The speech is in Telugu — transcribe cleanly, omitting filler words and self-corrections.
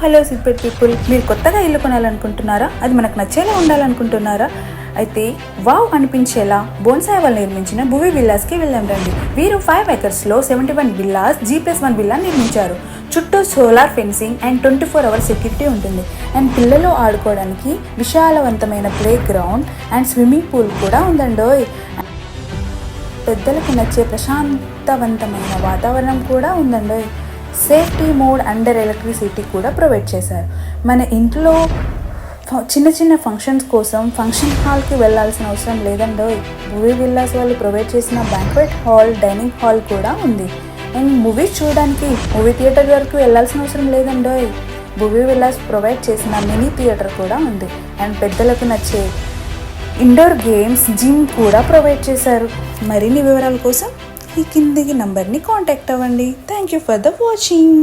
హలో సూపర్ పీపుల్, మీరు కొత్తగా ఇల్లు కొనాలనుకుంటున్నారా? అది మనకు నచ్చేలా ఉండాలనుకుంటున్నారా? అయితే వావ్ అనిపించేలా బోన్సాయ్ వాళ్ళు నిర్మించిన భువి విల్లాస్కి వెళ్ళాం రండి. వీరు 5 acresలో 71 విల్లాస్ G+1 విల్లా నిర్మించారు. చుట్టూ solar fencing and 24 hours security ఉంటుంది. అండ్ పిల్లలు ఆడుకోవడానికి విశాలవంతమైన play ground and swimming pool కూడా ఉందండోయ్. పెద్దలకు నచ్చే ప్రశాంతవంతమైన వాతావరణం కూడా ఉందండోయ్. సేఫ్టీ మోడ్ అండర్ ఎలక్ట్రిసిటీ కూడా ప్రొవైడ్ చేశారు. మన ఇంట్లో చిన్న చిన్న ఫంక్షన్స్ కోసం ఫంక్షన్ హాల్కి వెళ్ళాల్సిన అవసరం లేదండోయ్. భువి విల్లాస్ వాళ్ళు ప్రొవైడ్ చేసిన బ్యాంక్వెట్ హాల్, డైనింగ్ హాల్ కూడా ఉంది. అండ్ మూవీస్ చూడడానికి మూవీ థియేటర్ వరకు వెళ్ళాల్సిన అవసరం లేదండోయ్. భువి విల్లాస్ ప్రొవైడ్ చేసిన మినీ థియేటర్ కూడా ఉంది. అండ్ పెద్దలకు నచ్చే ఇండోర్ గేమ్స్, జిమ్ కూడా ప్రొవైడ్ చేశారు. మరిన్ని వివరాల కోసం ఈ కిందికి నంబర్ని కాంటాక్ట్ అవ్వండి. Thank you for the watching.